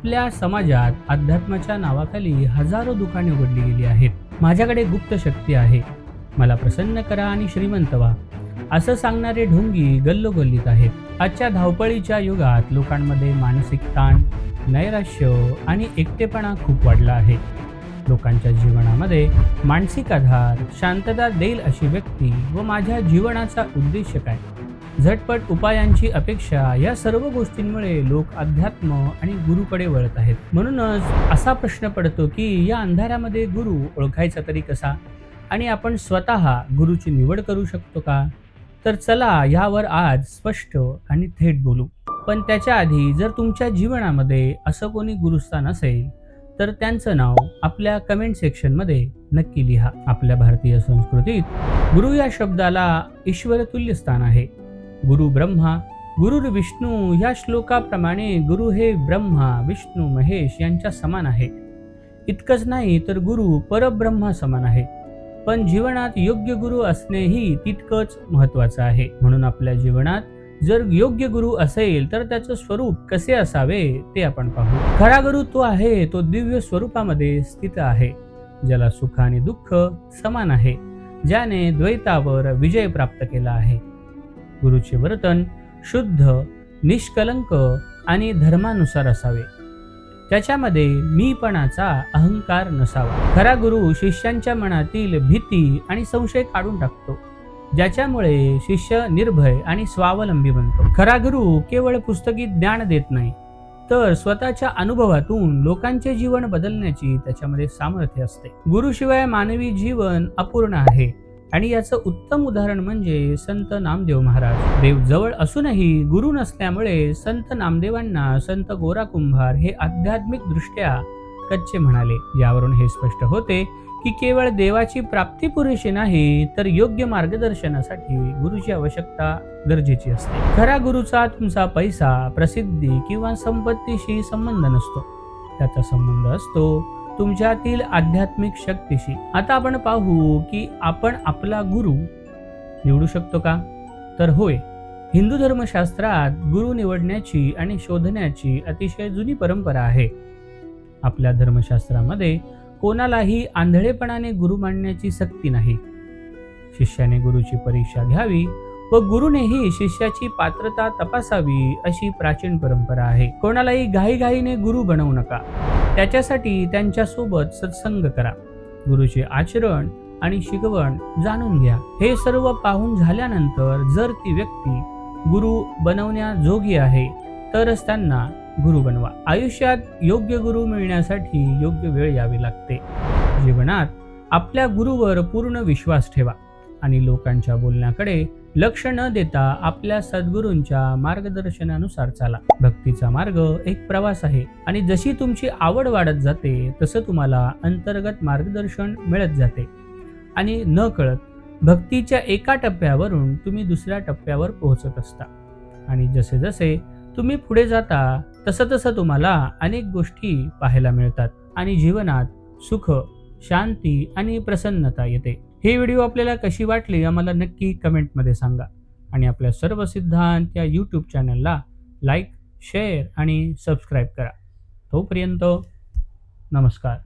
आपल्या समाजात अध्यात्माच्या नावाखाली हजारो दुकाने उघडली गेली आहेत. माझ्याकडे गुप्त शक्ती आहे, मला प्रसन्न करा आणि श्रीमंत व्हा, असं सांगणारे ढोंगी गल्लोगल्लीत आहेत. आजच्या धावपळीच्या युगात लोकांमध्ये मानसिक ताण, नैराश्य आणि एकटेपणा खूप वाढला आहे. लोकांच्या जीवनामध्ये मानसिक आधार, शांतता देईल अशी व्यक्ती व माझ्या जीवनाचा उद्देश काय, झटपट उपायांची अपेक्षा, या सर्व गोष्टींमुळे लोक अध्यात्म आणि गुरुकडे वळत आहेत. म्हणूनच असा प्रश्न पडतो की या अंधारामध्ये गुरु ओळखायचा तरी कसा, आणि आपण स्वतः गुरुची निवड करू शकतो का? तर चला यावर आज स्पष्ट आणि थेट बोलू. पण त्याच्या आधी जर तुमच्या जीवनामध्ये असं कोणी गुरुस्थान असेल तर त्यांचं नाव आपल्या कमेंट सेक्शनमध्ये नक्की लिहा. आपल्या भारतीय संस्कृतीत गुरु या शब्दाला ईश्वरतुल्य स्थान आहे. गुरु ब्रह्मा गुरुर विष्णू या श्लोकाप्रमाणे गुरु हे ब्रह्मा, विष्णू, महेश यांच्या समान आहे. इतकंच नाही तर गुरु परब्रह्मा समान आहे. पण जीवनात योग्य गुरु असणेही तितकंच महत्वाचं आहे. म्हणून आपल्या जीवनात जर योग्य गुरु असेल तर त्याचं स्वरूप कसे असावे ते आपण पाहू. खरा गुरु तो आहे तो दिव्य स्वरूपामध्ये स्थित आहे, ज्याला सुख आणि दुःख समान आहे, ज्याने द्वैतावर विजय प्राप्त केला आहे. गुरुचे वर्तन शुद्ध, निष्कलंक आणि धर्मानुसार असावे. त्याच्यामध्ये मीपणाचा अहंकार नसावा. खरा गुरु शिष्यांच्या मनातील भीती आणि संशय काढून टाकतो, ज्याच्यामुळे शिष्य निर्भय आणि स्वावलंबी बनतो. खरा गुरु केवळ पुस्तकी ज्ञान देत नाही, तर स्वतःच्या अनुभवातून लोकांचे जीवन बदलण्याची त्याच्यामध्ये सामर्थ्य असते. गुरुशिवाय मानवी जीवन अपूर्ण आहे, आणि याचं उत्तम उदाहरण म्हणजे संत नामदेव महाराज. देव जवळ असूनही गुरु नसल्यामुळे संत नामदेवांना संत गोरा कुंभार हे आध्यात्मिक दृष्ट्या कच्चे म्हणाले. यावरून हे स्पष्ट होते की केवळ देवाची प्राप्ती पुरेशी नाही, तर योग्य मार्गदर्शनासाठी गुरुची आवश्यकता गरजेची असते. खरा गुरुचा तुमचा पैसा, प्रसिद्धी किंवा संपत्तीशी संबंध नसतो, त्याचा संबंध असतो तुमच्यातील आध्यात्मिक शक्तीशी. आता आपण पाहू की आपण आपला गुरु निवडू शकतो का? तर होय, हिंदू धर्मशास्त्रात गुरु निवडण्याची आणि शोधण्याची अतिशय जुनी परंपरा आहे. आपल्या धर्मशास्त्रामध्ये कोणालाही आंधळेपणाने गुरु मानण्याची सक्ती नाही. शिष्याने गुरुची परीक्षा घ्यावी व गुरुनेही शिष्याची पात्रता तपासावी, अशी प्राचीन परंपरा आहे. कोणालाही घाईघाईने गुरु बनवू नका. त्याच्यासाठी त्यांच्यासोबत सत्संग करा, गुरुचे आचरण आणि शिकवण जाणून घ्या. हे सर्व पाहून झाल्यानंतर जर ती व्यक्ती गुरु बनवण्याजोगी आहे तरच त्यांना गुरु बनवा. आयुष्यात योग्य गुरु मिळण्यासाठी योग्य वेळ यावी लागते. जीवनात आपल्या गुरुवर पूर्ण विश्वास ठेवा आणि लोकांच्या बोलण्याकडे लक्ष न देता आपल्या सद्गुरूंच्या मार्गदर्शनानुसार चाला. भक्तीचा मार्ग एक प्रवास आहे, आणि जशी तुमची आवड वाढत जाते तसं तुम्हाला अंतर्गत मार्गदर्शन मिळत जाते, आणि न कळत भक्तीच्या एका टप्प्यावरून तुम्ही दुसऱ्या टप्प्यावर पोहोचत असता. आणि जसे जसे तुम्ही पुढे जाता तसं तसं तुम्हाला अनेक गोष्टी पाहायला मिळतात, आणि जीवनात सुख, शांती आणि प्रसन्नता येते. ही व्हिडिओ आपल्याला कशी वाटली आम्हाला नक्की कमेंटमध्ये सांगा, आणि आपल्या सर्व सिद्धांत या यूट्यूब चॅनलला लाईक, शेअर आणि सबस्क्राईब करा. तोपर्यंत नमस्कार.